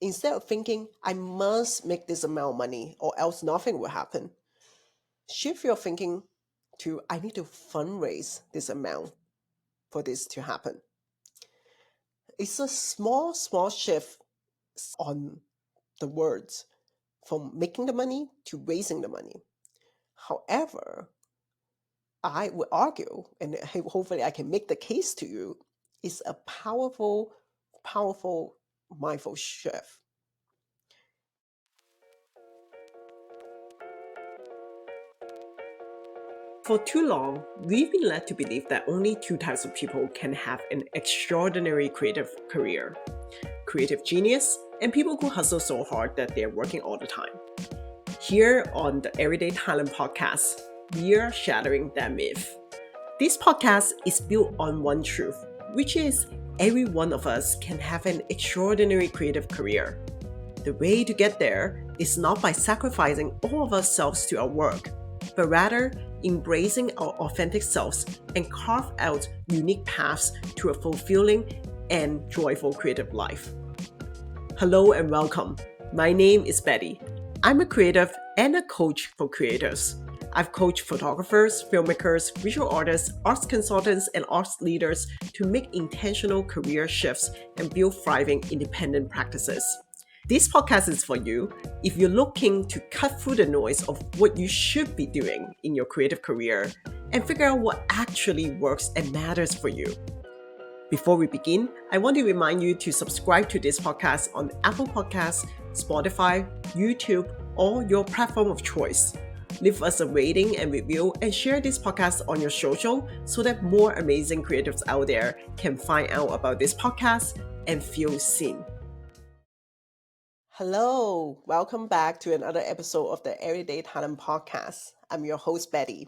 Instead of thinking, I must make this amount of money or else nothing will happen, shift your thinking to, I need to fundraise this amount for this to happen. It's a small shift on the words from making the money to raising the money. However, I would argue, and hopefully I can make the case to you, is a powerful mindful shift. For too long, we've been led to believe that only two types of people can have an extraordinary creative career: creative genius and people who hustle so hard that they're working all the time. Here on the Everyday Talent Podcast, we are shattering that myth. This podcast is built on one truth, which is every one of us can have an extraordinary creative career. The way to get there is not by sacrificing all of ourselves to our work, but rather embracing our authentic selves and carve out unique paths to a fulfilling and joyful creative life. Hello and welcome. My name is Betty. I'm a creative and a coach for creators. I've coached photographers, filmmakers, visual artists, arts consultants, and arts leaders to make intentional career shifts and build thriving independent practices. This podcast is for you if you're looking to cut through the noise of what you should be doing in your creative career and figure out what actually works and matters for you. Before we begin, I want to remind you to subscribe to this podcast on Apple Podcasts, Spotify, YouTube, or your platform of choice. Leave us a rating and review and share this podcast on your social so that more amazing creatives out there can find out about this podcast and feel seen. Hello, welcome back to another episode of the Everyday Talent Podcast. I'm your host, Betty.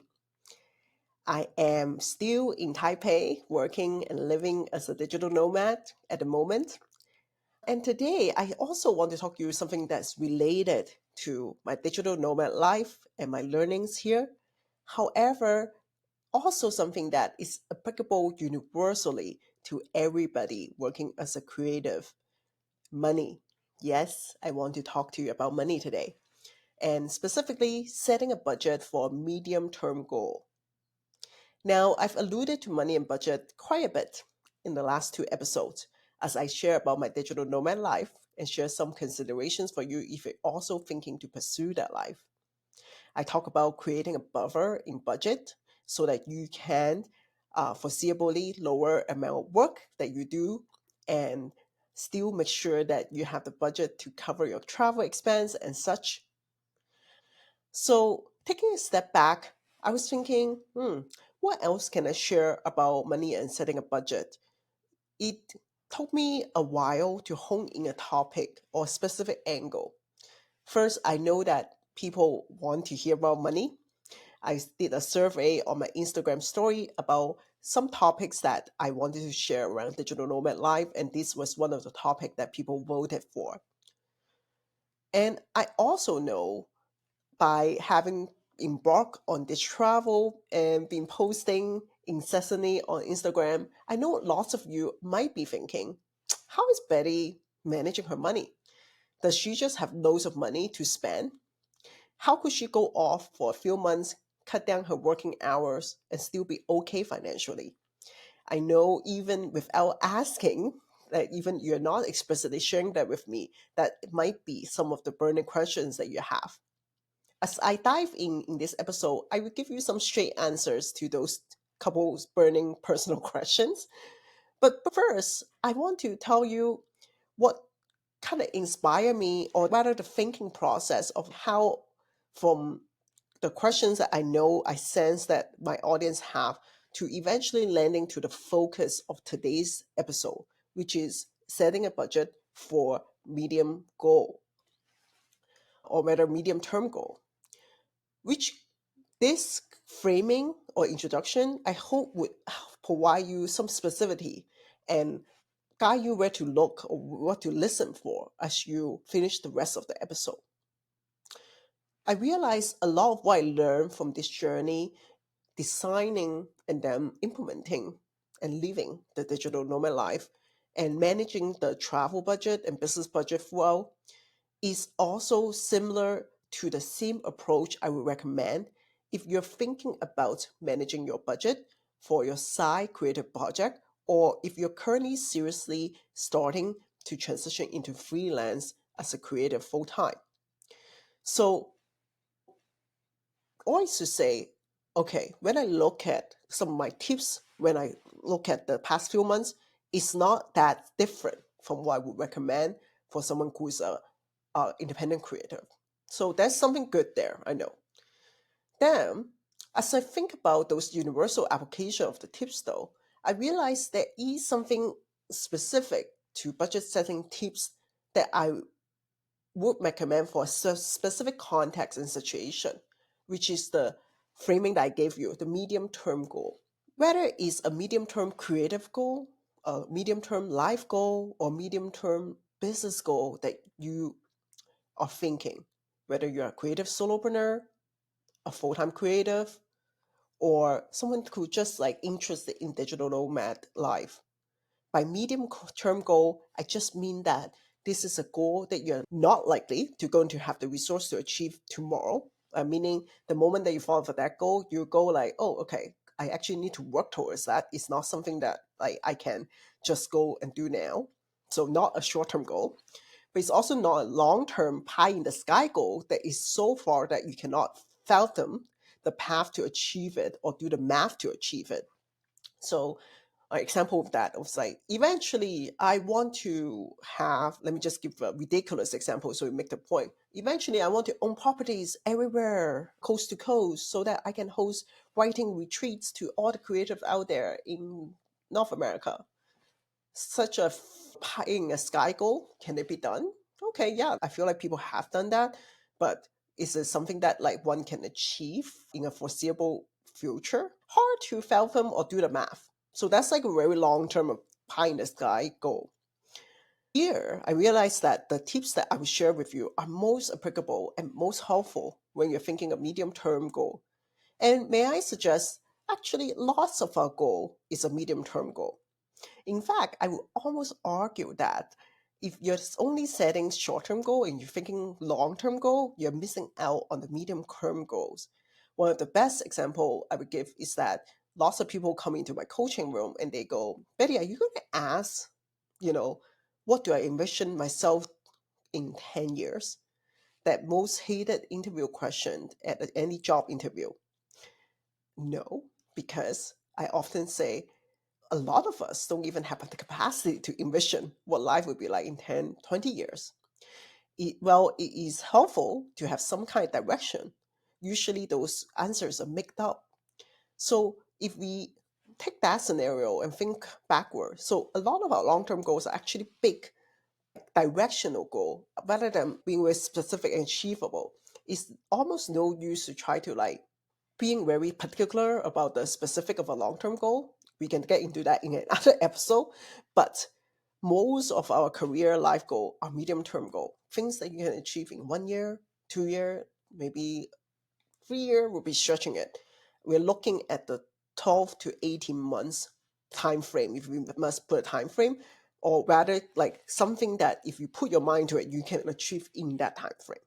I am still in Taipei, working and living as a digital nomad at the moment. And today, I also want to talk to you something that's related to my digital nomad life and my learnings here. However, also something that is applicable universally to everybody working as a creative: money. Yes, I want to talk to you about money today, and specifically setting a budget for a medium-term goal. Now, I've alluded to money and budget quite a bit in the last two episodes as I share about my digital nomad life and share some considerations for you if you're also thinking to pursue that life. I talk about creating a buffer in budget so that you can foreseeably lower amount of work that you do and still make sure that you have the budget to cover your travel expense and such. So taking a step back, I was thinking, what else can I share about money and setting a budget? It took me a while to hone in a topic or a specific angle. First, I know that people want to hear about money. I did a survey on my Instagram story about some topics that I wanted to share around digital nomad life, and this was one of the topics that people voted for. And I also know, by having embarked on this travel and been posting incessantly on Instagram, I know lots of you might be thinking, how is Betty managing her money? Does she just have loads of money to spend? How could she go off for a few months, cut down her working hours, and still be okay financially? I know, even without asking, that even you're not explicitly sharing that with me, that it might be some of the burning questions that you have. As I dive in this episode, I will give you some straight answers to those couple burning personal questions. But first, I want to tell you what kind of inspired me, or rather the thinking process of how, from the questions that I know I sense that my audience have, to eventually landing to the focus of today's episode, which is setting a budget for medium goal, or rather medium term goal, which this framing or introduction, I hope, would provide you some specificity and guide you where to look or what to listen for as you finish the rest of the episode. I realized a lot of what I learned from this journey, designing and then implementing and living the digital nomad life, and managing the travel budget and business budget well is also similar to the same approach I would recommend if you're thinking about managing your budget for your side creative project, or if you're currently seriously starting to transition into freelance as a creative full time. So, always to say, okay, when I look at some of my tips, when I look at the past few months, it's not that different from what I would recommend for someone who is a independent creator. So there's something good there, I know. Then, as I think about those universal application of the tips though, I realize there is something specific to budget setting tips that I would recommend for a specific context and situation, which is the framing that I gave you, the medium term goal. Whether it's a medium term creative goal, a medium term life goal, or medium term business goal that you are thinking, whether you're a creative solopreneur, a full time creative, or someone who just like interested in digital nomad life. By medium term goal, I just mean that this is a goal that you're not likely to going to have the resource to achieve tomorrow. Meaning the moment that you fall for that goal, you go like, oh, okay, I actually need to work towards that. It's not something that like I can just go and do now. So not a short term goal, but it's also not a long term pie in the sky goal that is so far that you cannot fathom the path to achieve it or do the math to achieve it. So an example of that was like eventually I want to have, let me just give a ridiculous example so we make the point. Eventually I want to own properties everywhere coast to coast so that I can host writing retreats to all the creatives out there in North America. Such a pie in a sky goal, can it be done? Okay, yeah, I feel like people have done that, but is it something that like one can achieve in a foreseeable future? Hard to fathom or do the math. So that's like a very long term pie in the sky goal. Here, I realized that the tips that I will share with you are most applicable and most helpful when you're thinking a medium term goal. And may I suggest, actually, lots of our goal is a medium term goal. In fact, I would almost argue that if you're only setting short-term goal and you're thinking long-term goal, you're missing out on the medium-term goals. One of the best example I would give is that lots of people come into my coaching room and they go, Betty, are you going to ask, you know, what do I envision myself in 10 years? That most hated interview question at any job interview. No, because I often say a lot of us don't even have the capacity to envision what life would be like in 10, 20 years. It is helpful to have some kind of direction. Usually those answers are made up. So if we take that scenario and think backward, so a lot of our long-term goals are actually big directional goal rather than being very specific and achievable. It's almost no use to try to like being very particular about the specific of a long-term goal. We can get into that in another episode, but most of our career life goal are medium-term goal, things that you can achieve in 1 year, 2 year, maybe 3 year. We'll be stretching it. We're looking at the 12 to 18 months time frame, if we must put a time frame, or rather like something that if you put your mind to it, you can achieve in that time frame.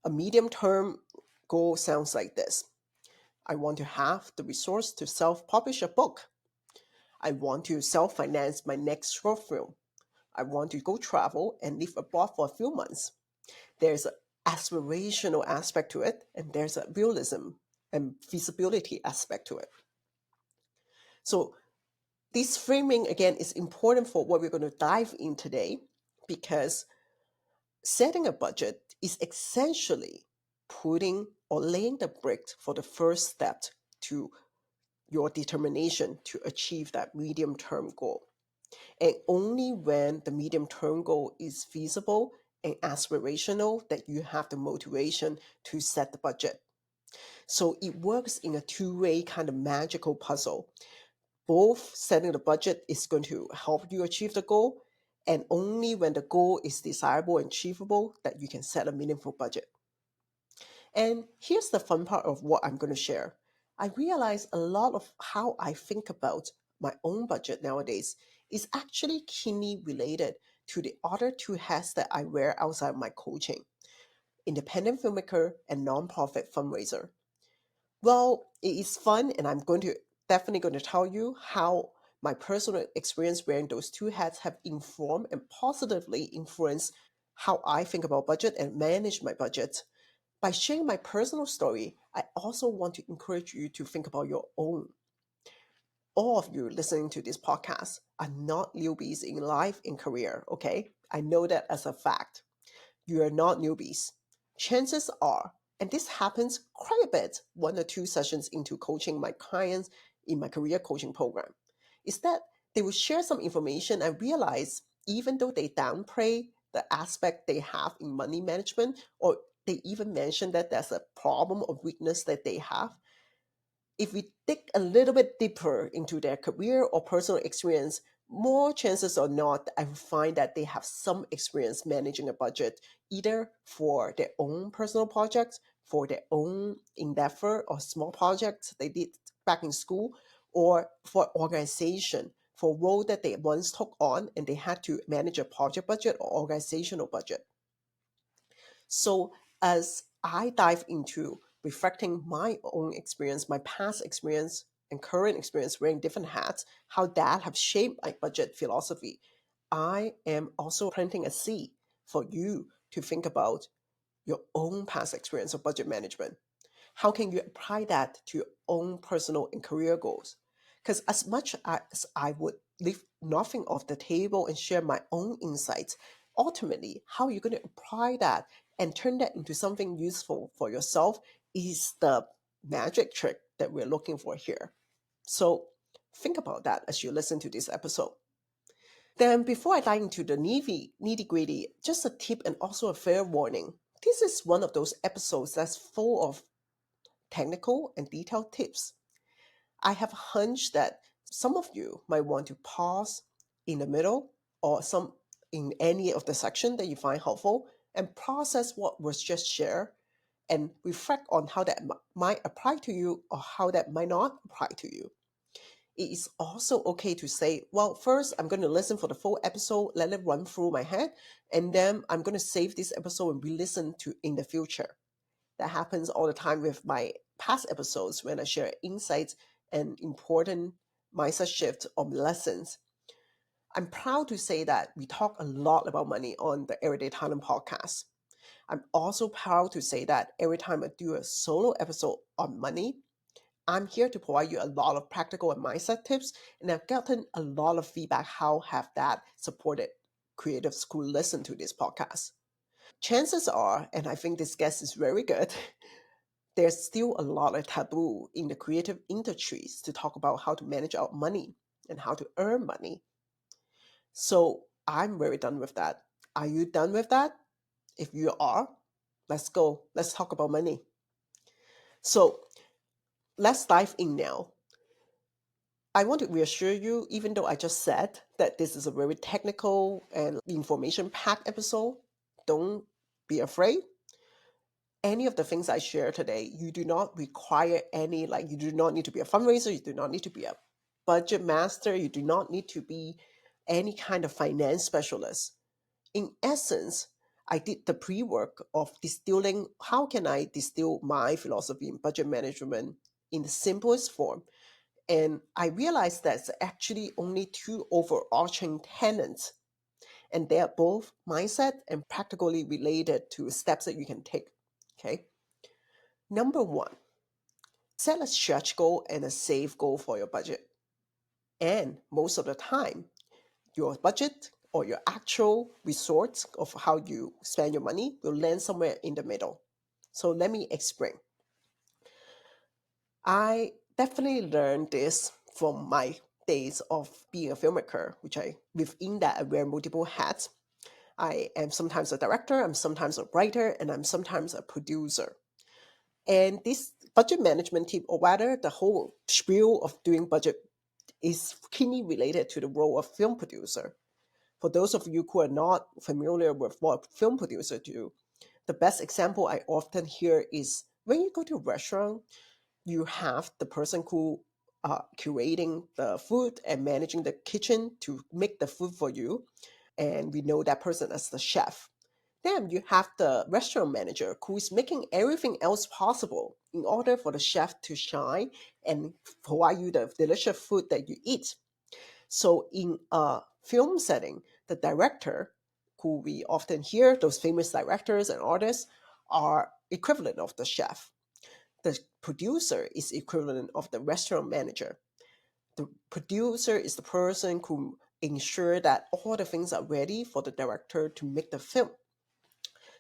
A medium-term goal sounds like this. I want to have the resource to self-publish a book. I want to self-finance my next short film. I want to go travel and live abroad for a few months. There's an aspirational aspect to it, and there's a realism and feasibility aspect to it. So this framing again is important for what we're going to dive in today, because setting a budget is essentially putting or laying the bricks for the first step to your determination to achieve that medium term goal. And only when the medium term goal is feasible and aspirational that you have the motivation to set the budget. So it works in a two-way kind of magical puzzle. Both setting the budget is going to help you achieve the goal, and only when the goal is desirable and achievable that you can set a meaningful budget. And here's the fun part of what I'm going to share. I realize a lot of how I think about my own budget nowadays is actually keenly related to the other two hats that I wear outside my coaching: independent filmmaker and nonprofit fundraiser. Well, it is fun, and I'm going to definitely going to tell you how my personal experience wearing those two hats have informed and positively influenced how I think about budget and manage my budget. By sharing my personal story, I also want to encourage you to think about your own. All of you listening to this podcast are not newbies in life and career, okay? I know that as a fact. You are not newbies. Chances are, and this happens quite a bit 1 or 2 sessions into coaching my clients in my career coaching program, is that they will share some information and realize even though they downplay the aspect they have in money management, or they even mention that there's a problem or weakness that they have, if we dig a little bit deeper into their career or personal experience, more chances or not, I find that they have some experience managing a budget, either for their own personal projects, for their own endeavor or small projects they did back in school, or for organization, for role that they once took on and they had to manage a project budget or organizational budget. So as I dive into reflecting my own experience, my past experience and current experience wearing different hats, how that have shaped my budget philosophy, I am also planting a seed for you to think about your own past experience of budget management. How can you apply that to your own personal and career goals? Because as much as I would leave nothing off the table and share my own insights, ultimately, how you're going to apply that and turn that into something useful for yourself is the magic trick that we're looking for here. So think about that as you listen to this episode. Then, before I dive into the nitty gritty, just a tip and also a fair warning. This is one of those episodes that's full of technical and detailed tips. I have a hunch that some of you might want to pause in the middle or some in any of the section that you find helpful and process what was just shared and reflect on how that might apply to you or how that might not apply to you. It is also okay to say, well, first I'm going to listen for the full episode, let it run through my head, and then I'm going to save this episode and re-listen to in the future. That happens all the time with my past episodes when I share insights and important mindset shift or lessons. I'm proud to say that we talk a lot about money on the Everyday Talent podcast. I'm also proud to say that every time I do a solo episode on money, I'm here to provide you a lot of practical and mindset tips, and I've gotten a lot of feedback how have that supported creative school listen to this podcast. Chances are, and I think this guest is very good, there's still a lot of taboo in the creative industries to talk about how to manage our money and how to earn money. So I'm very done with that. Are you done with that? If you are, let's go. Let's talk about money. So let's dive in now. I want to reassure you, even though I just said that this is a very technical and information packed episode, don't be afraid. Any of the things I share today, you do not require any, like, you do not need to be a fundraiser, you do not need to be a budget master, you do not need to be any kind of finance specialist. In essence, I did the pre work of distilling how can I distill my philosophy in budget management in the simplest form. And I realized that's actually only two overarching tenets, and they are both mindset and practically related to steps that you can take. Okay. Number one, set a stretch goal and a safe goal for your budget. And most of the time, your budget or your actual resorts of how you spend your money will land somewhere in the middle. So let me explain. I definitely learned this from my days of being a filmmaker, which within that I wear multiple hats. I am sometimes a director, I'm sometimes a writer, and I'm sometimes a producer. And this budget management tip, or rather the whole spiel of doing budget, is keenly related to the role of film producer. For those of you who are not familiar with what film producer do, the best example I often hear is when you go to a restaurant, you have the person who curating the food and managing the kitchen to make the food for you. And we know that person as the chef. Then you have the restaurant manager who is making everything else possible in order for the chef to shine and provide you the delicious food that you eat. So in a film setting, the director, who we often hear, those famous directors and artists, are equivalent of the chef. The producer is equivalent of the restaurant manager. The producer is the person who ensure that all the things are ready for the director to make the film.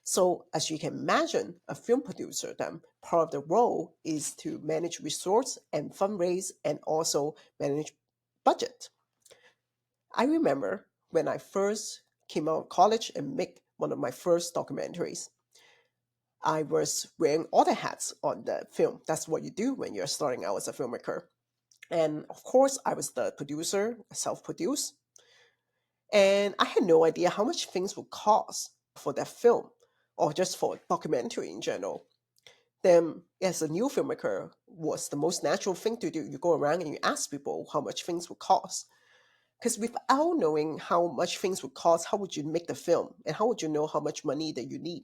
So as you can imagine, a film producer, then part of the role is to manage resource and fundraise and also manage budget. I remember when I first came out of college and make one of my first documentaries, I was wearing all the hats on the film. That's what you do when you're starting out as a filmmaker. And of course, I was the producer, self-produced, and I had no idea how much things would cost for that film or just for a documentary in general. Then, as a new filmmaker, was the most natural thing to do. You go around and you ask people how much things would cost. Because without knowing how much things would cost, how would you make the film? And how would you know how much money that you need?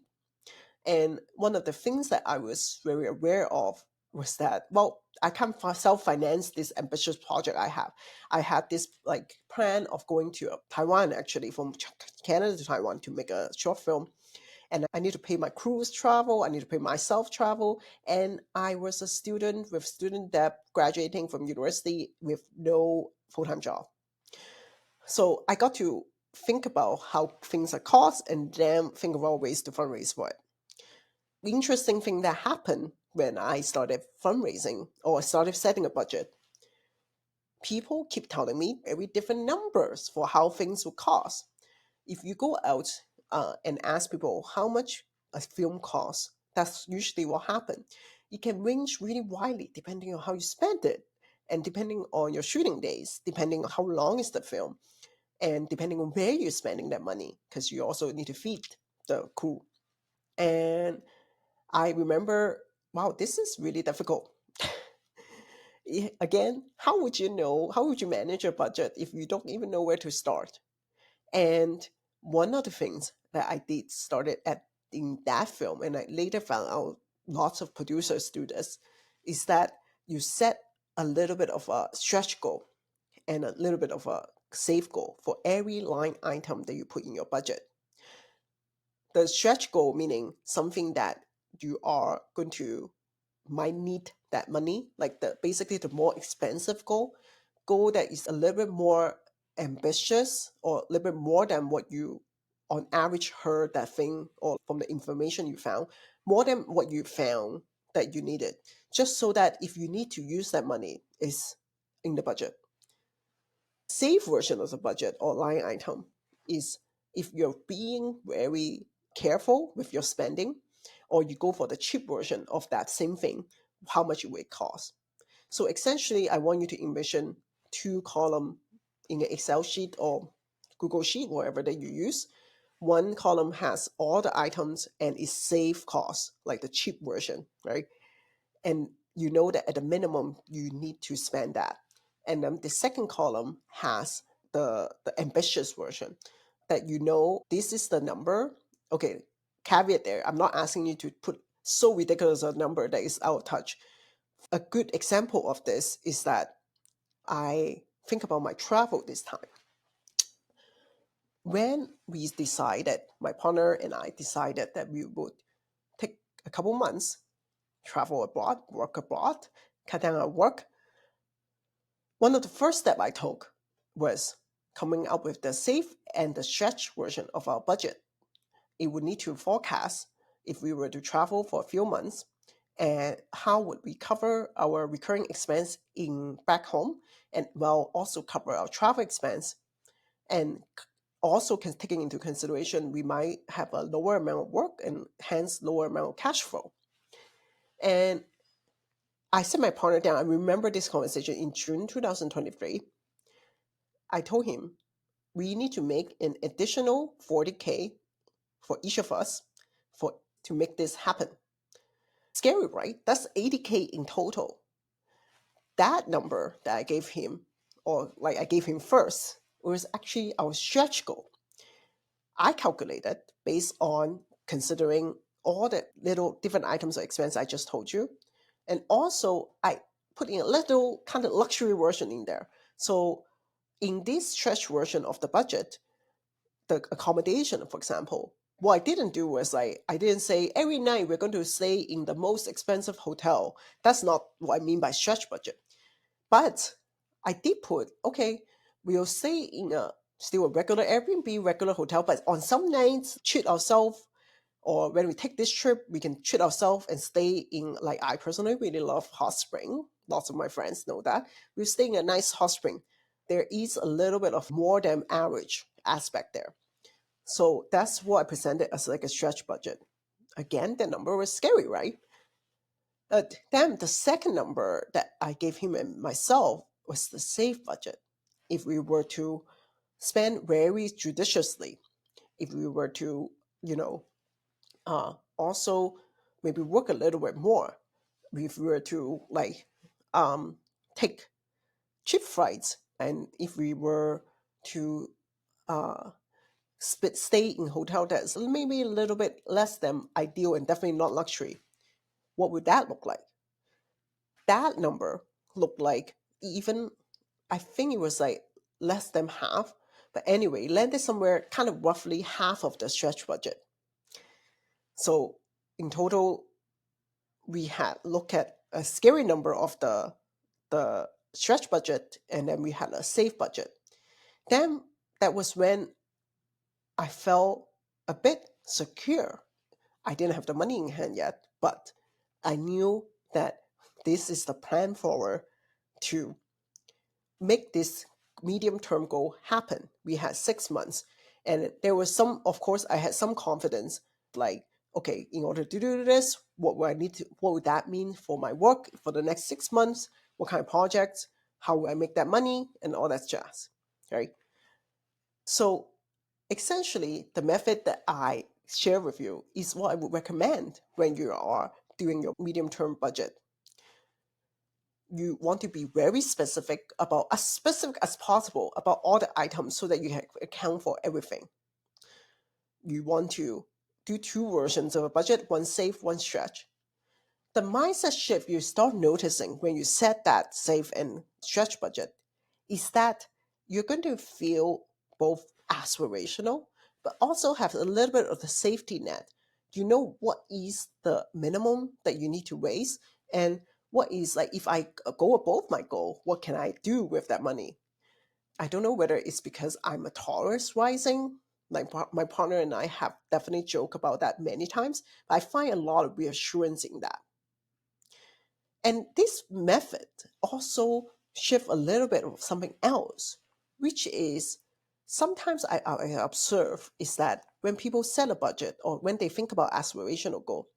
And one of the things that I was very aware of was that, well, I can't self-finance this ambitious project I have. I had this like plan of going to Taiwan, actually, from Canada to Taiwan to make a short film. And I need to pay my cruise travel. I need to pay myself travel. And I was a student with student debt, graduating from university with no full-time job. So I got to think about how things are cost and then think about ways to fundraise for it. The interesting thing that happened when I started fundraising or started setting a budget, people keep telling me very different numbers for how things will cost. If you go out and ask people how much a film costs, that's usually what happens. It can range really widely depending on how you spend it and depending on your shooting days, depending on how long is the film, and depending on where you're spending that money, because you also need to feed the crew. And I remember, wow, this is really difficult. Again, how would you know, how would you manage your budget if you don't even know where to start? And one of the things that I did started at in that film, and I later found out lots of producers do this, is that you set a little bit of a stretch goal and a little bit of a safe goal for every line item that you put in your budget. The stretch goal meaning something that you are going to might need that money, like the basically the more expensive goal that is a little bit more ambitious or a little bit more than what you on average heard that thing or from the information you found, more than what you found that you needed, just so that if you need to use that money is in the budget. Safe version of the budget or line item is if you're being very careful with your spending, or you go for the cheap version of that same thing, how much it will cost. So essentially, I want you to envision two column in an Excel sheet or Google Sheet, whatever that you use. One column has all the items and is safe cost, like the cheap version, right? And you know that at the minimum you need to spend that. And then the second column has the ambitious version that you know this is the number. Okay, caveat there. I'm not asking you to put so ridiculous a number that is out of touch. A good example of this is that I think about my travel this time. When we decided, my partner and I decided that we would take a couple months, travel abroad, work abroad, cut down our work. One of the first steps I took was coming up with the safe and the stretch version of our budget. It would need to forecast if we were to travel for a few months and how would we cover our recurring expense in back home and while also cover our travel expense and also taking into consideration we might have a lower amount of work and hence lower amount of cash flow. And I set my partner down. I remember this conversation in June 2023. I told him we need to make an additional 40K for each of us for to make this happen. Scary, right? That's 80K in total. That number that I gave him, or like I gave him first, was actually our stretch goal. I calculated based on considering all the little different items of expense I just told you. And also, I put in a little kind of luxury version in there. So, in this stretch version of the budget, the accommodation, for example, what I didn't do was like, I didn't say every night we're going to stay in the most expensive hotel. That's not what I mean by stretch budget. But I did put, okay, we'll stay in a still a regular Airbnb, regular hotel, but on some nights, treat ourselves, or when we take this trip, we can treat ourselves and stay in, like, I personally really love hot spring. Lots of my friends know that. We're staying in a nice hot spring. There is a little bit of more than average aspect there. So that's what I presented as like a stretch budget. Again, the number was scary, right? Then the second number that I gave him and myself was the safe budget. If we were to spend very judiciously, if we were to, you know, also maybe work a little bit more, if we were to like um, take cheap flights, and if we were to uh, stay in hotel that's maybe a little bit less than ideal and definitely not luxury, what would that look like? That number looked like, even, I think it was like less than half, but anyway, landed somewhere kind of roughly half of the stretch budget. So in total, we had looked at a scary number of the stretch budget, and then we had a safe budget. Then that was when I felt a bit secure. I didn't have the money in hand yet, but I knew that this is the plan forward to make this medium term goal happen. We had 6 months, and there was some, of course, I had some confidence, like, okay, in order to do this, what would I need to, what would that mean for my work for the next 6 months? What kind of projects? How will I make that money? And all that jazz, right? So essentially, the method that I share with you is what I would recommend when you are doing your medium term budget. You want to be very specific, about as specific as possible about all the items so that you can account for everything. You want to do two versions of a budget, one safe, one stretch. The mindset shift you start noticing when you set that safe and stretch budget is that you're going to feel both aspirational, but also have a little bit of the safety net. You know what is the minimum that you need to raise, and what is, like, if I go above my goal, what can I do with that money? I don't know whether it's because I'm a Taurus rising. Like, my partner and I have definitely joked about that many times, but I find a lot of reassurance in that. And this method also shift a little bit of something else, which is, sometimes I observe is that when people set a budget or when they think about aspirational goal,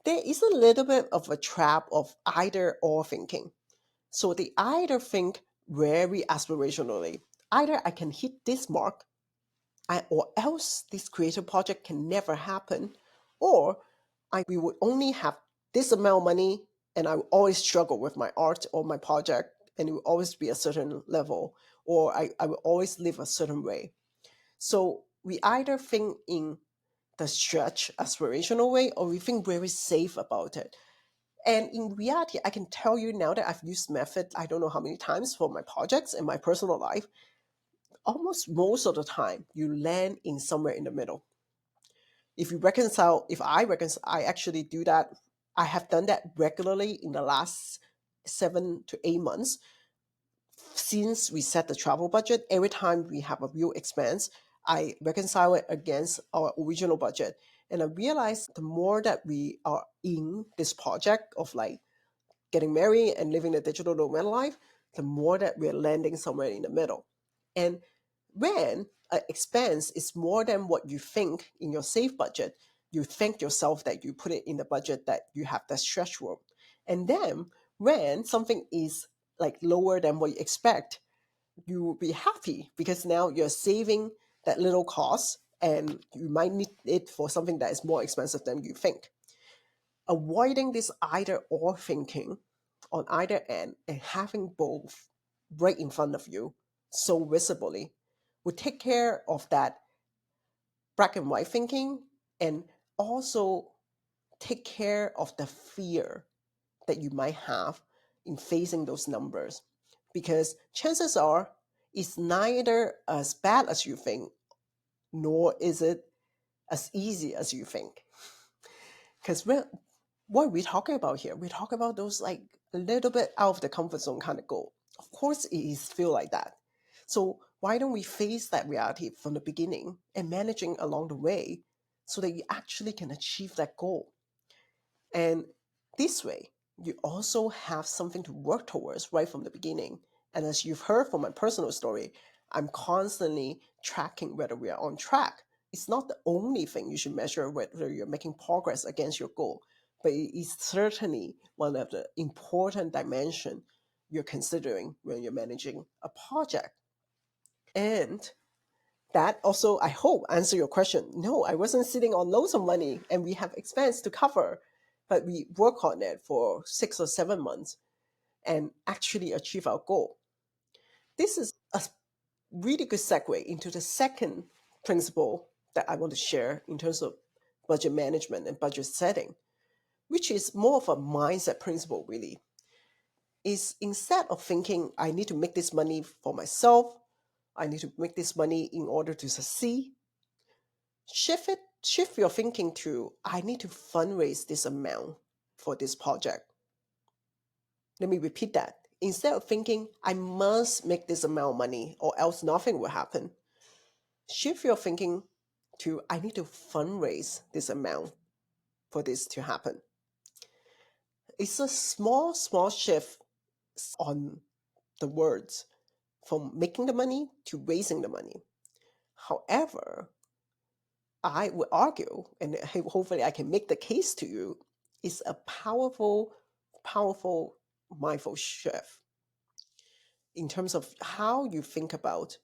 there is a little bit of a trap of either or thinking. So they either think very aspirationally, either I can hit this mark, or else this creative project can never happen, or we would only have this amount of money, and I will always struggle with my art or my project, and it will always be a certain level, or I will always live a certain way. So we either think in the stretch aspirational way, or we think very safe about it. And in reality, I can tell you now that I've used method I don't know how many times for my projects and my personal life, almost most of the time you land in somewhere in the middle. If I reconcile, I actually do that. I have done that regularly in the last 7 to 8 months since we set the travel budget. Every time we have a real expense, I reconcile it against our original budget. And I realize the more that we are in this project of like getting married and living the digital nomad life, the more that we're landing somewhere in the middle. And when an expense is more than what you think in your safe budget, you thank yourself that you put it in the budget that you have that stretch room. And then when something is like lower than what you expect, you will be happy because now you're saving that little cost, and you might need it for something that is more expensive than you think. Avoiding this either or thinking on either end and having both right in front of you so visibly would take care of that black and white thinking and also take care of the fear that you might have in facing those numbers. Because chances are it's neither as bad as you think, nor is it as easy as you think. Because what are we talking about here? We talk about those like a little bit out of the comfort zone kind of goal. Of course, it is feel like that. So why don't we face that reality from the beginning and managing along the way so that you actually can achieve that goal? And this way, you also have something to work towards right from the beginning. And as you've heard from my personal story, I'm constantly tracking whether we are on track. It's not the only thing you should measure whether you're making progress against your goal, but it is certainly one of the important dimension you're considering when you're managing a project. And that also, I hope, answer your question. No, I wasn't sitting on loads of money and we have expense to cover, but we work on it for 6 or 7 months and actually achieve our goal. This is a really good segue into the second principle that I want to share in terms of budget management and budget setting, which is more of a mindset principle, really. Is instead of thinking, I need to make this money for myself, I need to make this money in order to succeed, shift your thinking to, I need to fundraise this amount for this project. Let me repeat that. Instead of thinking, I must make this amount of money or else nothing will happen, shift your thinking to, I need to fundraise this amount for this to happen. It's a small shift on the words from making the money to raising the money. However, I would argue, and hopefully I can make the case to you, is a powerful mindful shift in terms of how you think about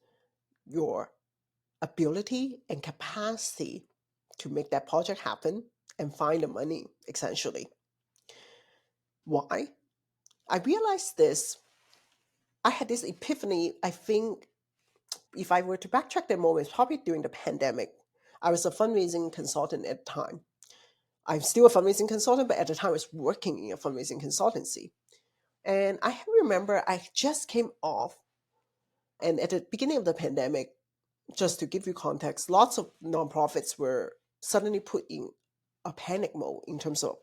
your ability and capacity to make that project happen and find the money, essentially. Why? I realized this. I had this epiphany, I think, if I were to backtrack that moment, it's probably during the pandemic. I was a fundraising consultant at the time. I'm still a fundraising consultant, but at the time I was working in a fundraising consultancy. And I remember I just came off, and at the beginning of the pandemic, just to give you context, lots of nonprofits were suddenly put in a panic mode in terms of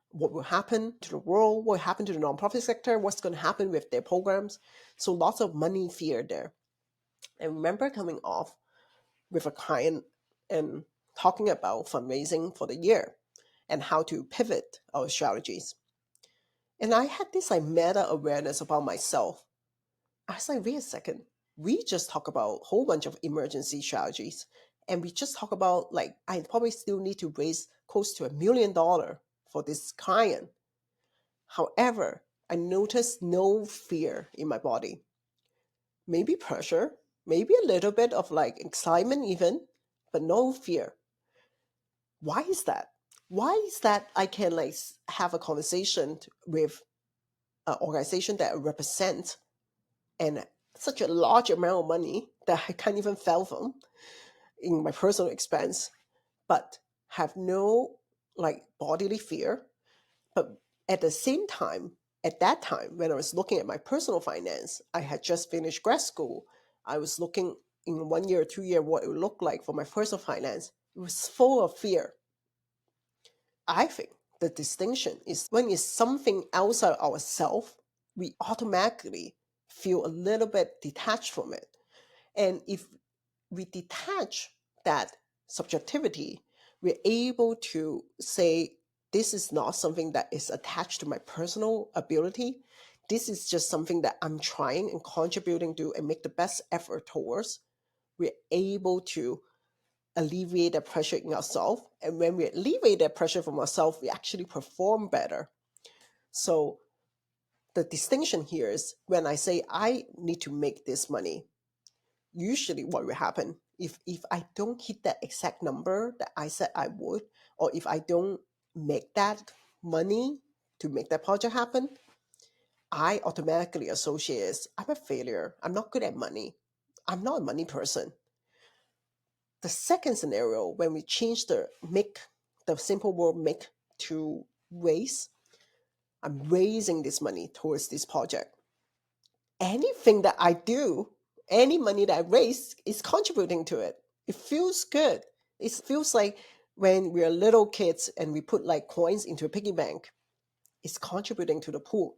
what will happen to the world, what will happen to the nonprofit sector, what's going to happen with their programs. So lots of money fear there. I remember coming off with a client and talking about fundraising for the year and how to pivot our strategies. And I had this like meta awareness about myself. I was like, wait a second. We just talk about a whole bunch of emergency strategies. And we just talk about like I probably still need to raise close to $1 million for this client. However, I noticed no fear in my body. Maybe pressure, maybe a little bit of like excitement even, but no fear. Why is that? Why is that I can like have a conversation with an organization that I represent and such a large amount of money that I can't even fathom in my personal expense, but have no like bodily fear. But at the same time, at that time, when I was looking at my personal finance, I had just finished grad school. I was looking in 1 year or 2 year what it would look like for my personal finance. It was full of fear. I think the distinction is when it's something outside ourselves, we automatically feel a little bit detached from it. And if we detach that subjectivity, we're able to say, this is not something that is attached to my personal ability. This is just something that I'm trying and contributing to and make the best effort towards. We're able to alleviate that pressure in ourselves. And when we alleviate that pressure from ourselves, we actually perform better. So the distinction here is when I say I need to make this money, usually what will happen if I don't hit that exact number that I said I would, or if I don't make that money to make that project happen, I automatically associate is I'm a failure. I'm not good at money. I'm not a money person. The second scenario, when we change the simple word make to raise, I'm raising this money towards this project. Anything that I do, any money that I raise is contributing to it. It feels good. It feels like when we are little kids and we put like coins into a piggy bank, it's contributing to the pool.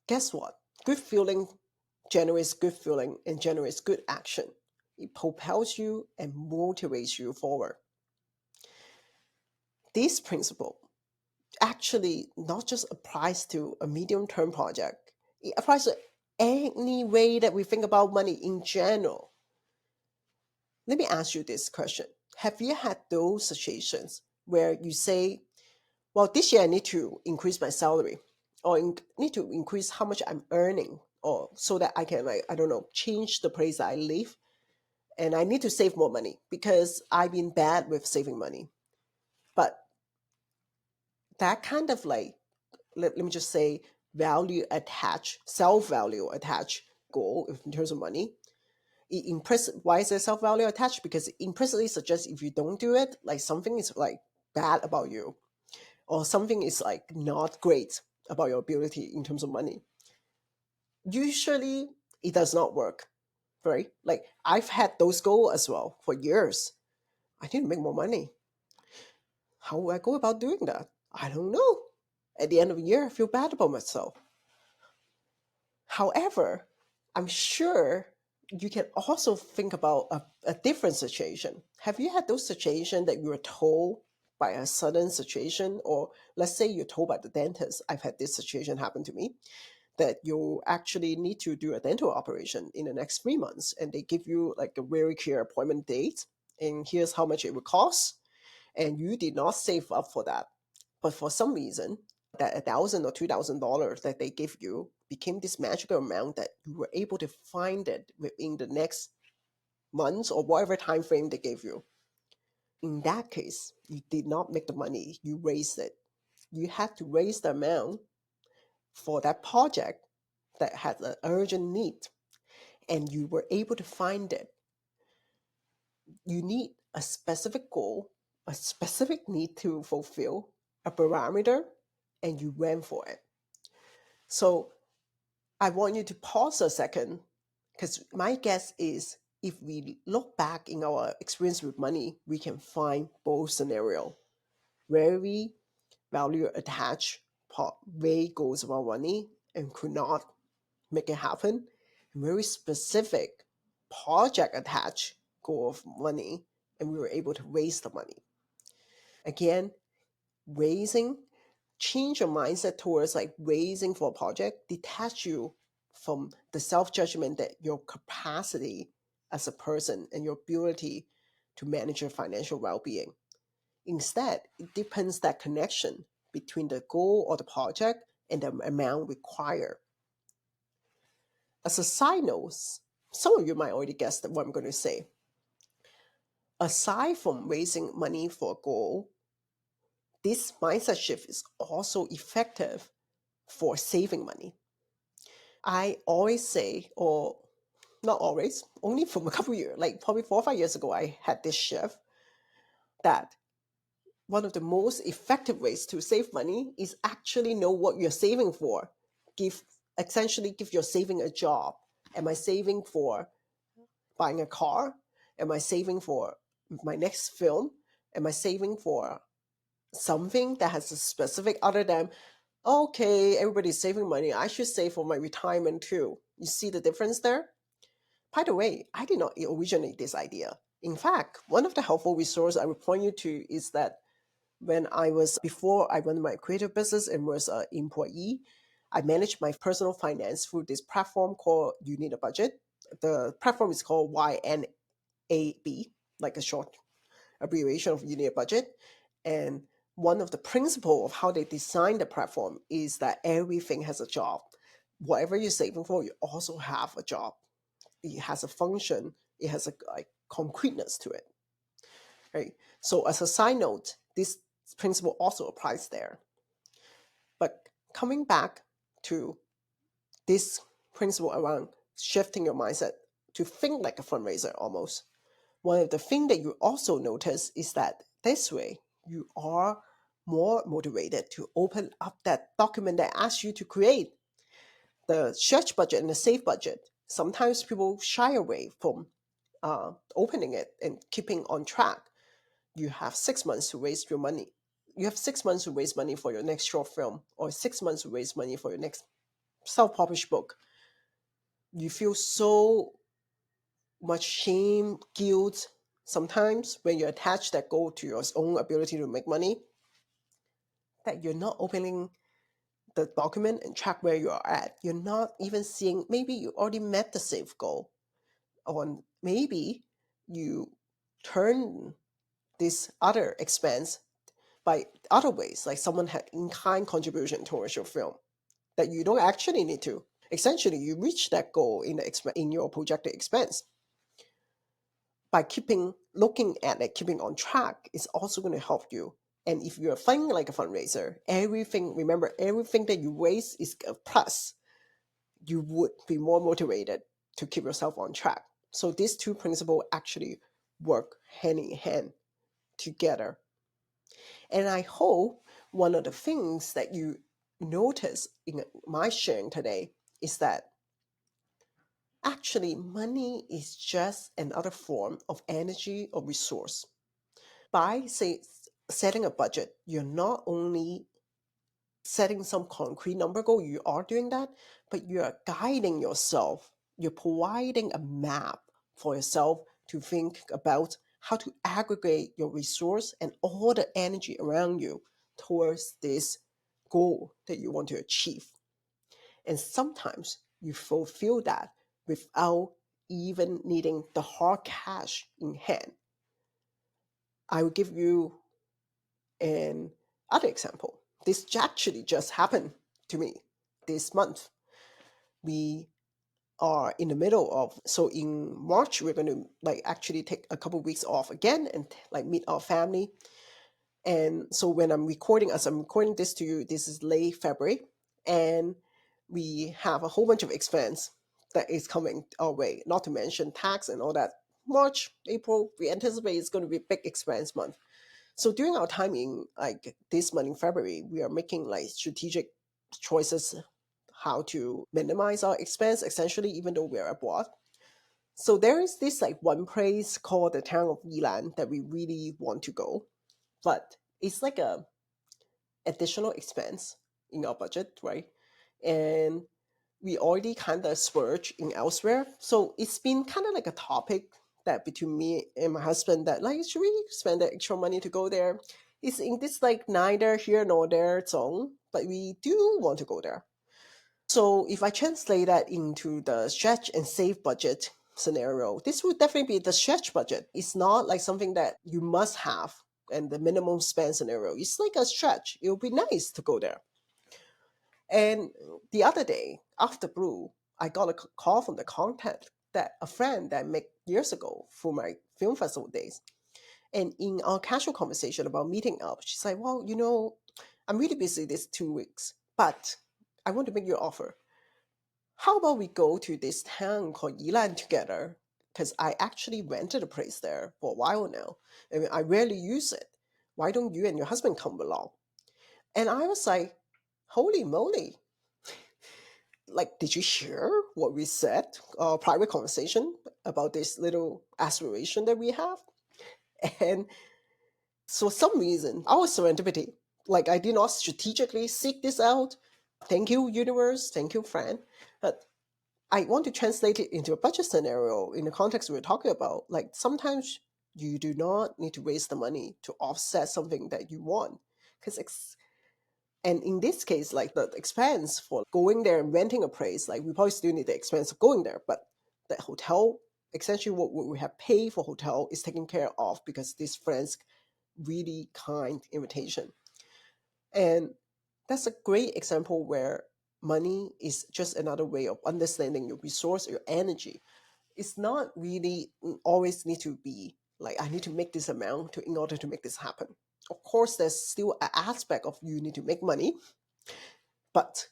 Guess what? Good feeling generates good feeling and generates good action. It propels you and motivates you forward. This principle actually not just applies to a medium term project, it applies to any way that we think about money in general. Let me ask you this question. Have you had those situations where you say, well, this year I need to increase my salary or need to increase how much I'm earning or so that I can, like, I don't know, change the place I live, and I need to save more money because I've been bad with saving money. But that kind of like, let me just say, value attached, self value attached goal in terms of money, why is there self value attached? Because it implicitly suggests if you don't do it, like something is like bad about you, or something is like not great about your ability in terms of money. Usually, it does not work, right? Like I've had those goals as well for years. I need to make more money. How will I go about doing that? I don't know. At the end of the year, I feel bad about myself. However, I'm sure you can also think about a different situation. Have you had those situations that you were told by a sudden situation, or let's say you're told by the dentist, I've had this situation happen to me, that you actually need to do a dental operation in the next 3 months, and they give you like a very clear appointment date, and here's how much it would cost, and you did not save up for that. But for some reason, that $1,000 or $2,000 that they give you became this magical amount that you were able to find it within the next months or whatever time frame they gave you. In that case, you did not make the money, you raised it. You had to raise the amount for that project that had an urgent need, and you were able to find it. You need a specific goal, a specific need to fulfill, a parameter, and you went for it. So I want you to pause a second, because my guess is if we look back in our experience with money, we can find both scenario. Very value attached way goes about money and could not make it happen. And very specific project attached goal of money, and we were able to raise the money. Again, raising, change your mindset towards like raising for a project, detach you from the self-judgment that your capacity as a person and your ability to manage your financial well-being. Instead, it depends that connection between the goal or the project and the amount required. As a side note, some of you might already guess what I'm going to say. Aside from raising money for a goal, this mindset shift is also effective for saving money. I always say, or not always, only from a couple of years, like probably 4 or 5 years ago, I had this shift that one of the most effective ways to save money is actually know what you're saving for. Essentially give your saving a job. Am I saving for buying a car? Am I saving for my next film? Am I saving for something that has a specific other than, okay, everybody's saving money, I should save for my retirement too? You see the difference there? By the way, I did not originate this idea. In fact, one of the helpful resources I would point you to is that before I run my creative business and was an employee, I managed my personal finance through this platform called You Need a Budget. The platform is called YNAB, like a short abbreviation of You Need a Budget. And one of the principles of how they design the platform is that everything has a job. Whatever you're saving for, you also have a job. It has a function. It has a like concreteness to it, right? So as a side note, this principle also applies there. But coming back to this principle around shifting your mindset to think like a fundraiser almost. One of the things that you also notice is that this way you are more motivated to open up that document that asks you to create the stretch budget and the safe budget. Sometimes people shy away from opening it and keeping on track. You have 6 months to raise your money. You have 6 months to raise money for your next short film, or 6 months to raise money for your next self-published book. You feel so much shame, guilt sometimes when you attach that goal to your own ability to make money, that you're not opening the document and track where you are at. You're not even seeing, maybe you already met the safe goal, or maybe you turn this other expense by other ways, like someone had in-kind contribution towards your film that you don't actually need to. Essentially, you reach that goal in your projected expense. By keeping looking at it, keeping on track is also going to help you. And if you're thinking like a fundraiser, remember, everything that you raise is a plus. You would be more motivated to keep yourself on track. So these two principles actually work hand in hand together. And I hope one of the things that you notice in my sharing today is that actually money is just another form of energy or resource. By setting a budget, you're not only setting some concrete number goal, you are doing that, but you are guiding yourself. You're providing a map for yourself to think about how to aggregate your resource and all the energy around you towards this goal that you want to achieve. And sometimes you fulfill that without even needing the hard cash in hand. I will give you an other example. This actually just happened to me this month. We are in the middle of, so in March we're going to like actually take a couple of weeks off again and like meet our family. And so when as I'm recording this to you, this is late February, and we have a whole bunch of expense that is coming our way, not to mention tax and all that. March, April, we anticipate it's going to be a big expense month. So during our time in like this month in February, we are making like strategic choices how to minimize our expense, essentially, even though we're abroad. So there is this like one place called the town of Yilan that we really want to go, but it's like a additional expense in our budget, right? And we already kind of splurge in elsewhere. So it's been kind of like a topic that between me and my husband that like, should we spend the extra money to go there? It's in this like neither here nor there zone, but we do want to go there. So if I translate that into the stretch and save budget scenario, this would definitely be the stretch budget. It's not like something that you must have and the minimum spend scenario. It's like a stretch. It would be nice to go there. And the other day, after Blue, I got a call from the contact that a friend that I met years ago for my film festival days. And in our casual conversation about meeting up, she's like, well, I'm really busy these 2 weeks, but I want to make you an offer. How about we go to this town called Yilan together? Because I actually rented a place there for a while now. I mean, I rarely use it. Why don't you and your husband come along? And I was like, holy moly. Like, did you hear what we said? Our private conversation about this little aspiration that we have? And for some reason, our serendipity, like I did not strategically seek this out. Thank you, universe. Thank you, friend. But I want to translate it into a budget scenario in the context we're talking about. Like sometimes you do not need to waste the money to offset something that you want. And in this case, like the expense for going there and renting a place, like we probably still need the expense of going there, but the hotel, essentially what we have paid for hotel is taken care of because this friend's really kind invitation. And that's a great example where money is just another way of understanding your resource, your energy. It's not really always need to be like, I need to make this amount in order to make this happen. Of course, there's still an aspect of you need to make money, but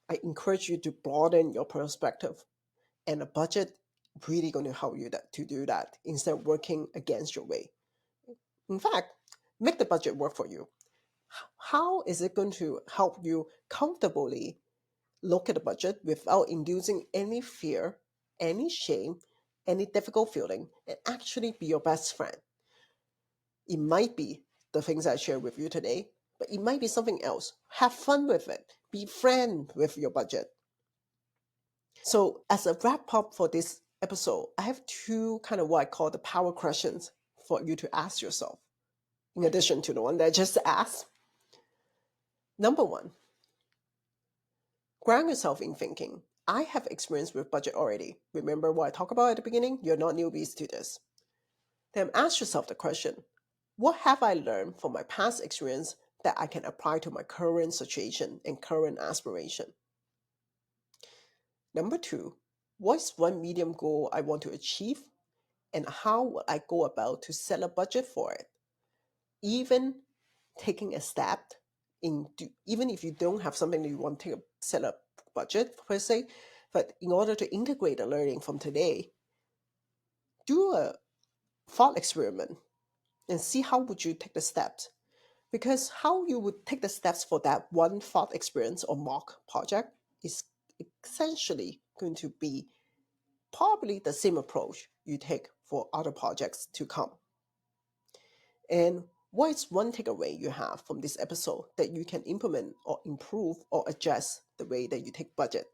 I encourage you to broaden your perspective, and a budget really going to help you to do that instead of working against your way. In fact, make the budget work for you. How is it going to help you comfortably look at the budget without inducing any fear, any shame, any difficult feeling, and actually be your best friend? It might be the things I share with you today, but it might be something else. Have fun with it. Be friend with your budget. So as a wrap up for this episode, I have two kind of what I call the power questions for you to ask yourself, in addition to the one that I just asked. Number one, ground yourself in thinking. I have experience with budget already. Remember what I talked about at the beginning? You're not newbies to this. Then ask yourself the question, what have I learned from my past experience that I can apply to my current situation and current aspiration? Number two, what's one medium goal I want to achieve, and how will I go about to set a budget for it? Even taking a step even if you don't have something that you want to set up budget per se, but in order to integrate the learning from today, do a thought experiment and see how would you take the steps. Because how you would take the steps for that one thought experience or mock project is essentially going to be probably the same approach you take for other projects to come. And what is one takeaway you have from this episode that you can implement or improve or adjust the way that you take budget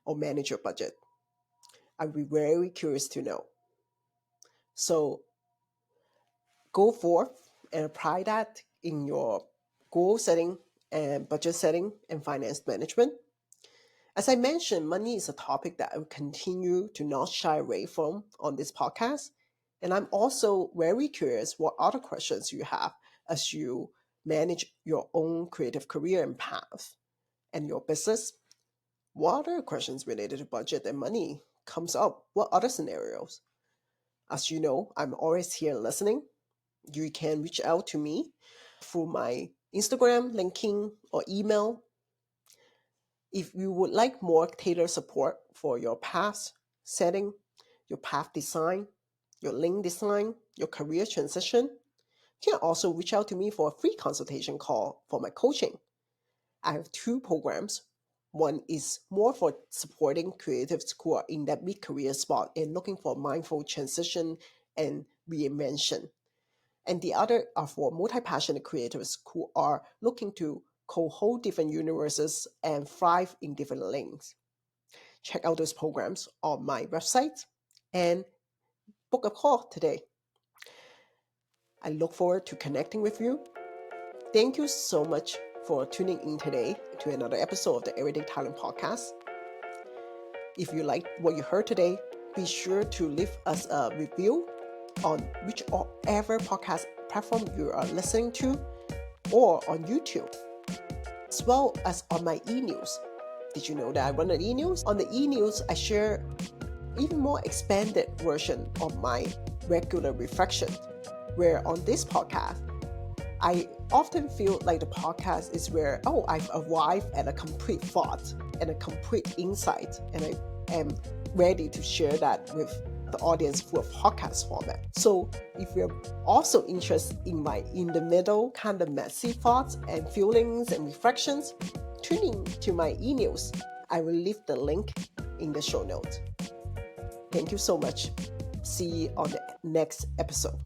or manage your budget? I'd be very curious to know. So go forth and apply that in your goal setting and budget setting and finance management. As I mentioned, money is a topic that I will continue to not shy away from on this podcast. And I'm also very curious what other questions you have as you manage your own creative career and path and your business. What other questions related to budget and money comes up? What other scenarios? As you know, I'm always here listening. You can reach out to me through my Instagram, LinkedIn, or email. If you would like more tailored support for your path setting, your path design, your link design, your career transition, you can also reach out to me for a free consultation call for my coaching. I have two programs. One is more for supporting creatives who are in that mid-career spot and looking for mindful transition and reinvention. And the other are for multi-passionate creatives who are looking to co-hold different universes and thrive in different lanes. Check out those programs on my website and book a call today. I look forward to connecting with you. Thank you so much for tuning in today to another episode of the Everyday Talent Podcast. If you liked what you heard today, be sure to leave us a review on whichever podcast platform you are listening to or on YouTube, as well as on my e-news. Did you know that I run an e-news? On the e-news, I share even more expanded version of my regular reflection, where on this podcast, I often feel like the podcast is where, I've arrived at a complete thought and a complete insight, and I am ready to share that with the audience through a podcast format. So if you're also interested in my in the middle kind of messy thoughts and feelings and reflections, tune in to my e-news. I will leave the link in the show notes. Thank you so much. See you on the next episode.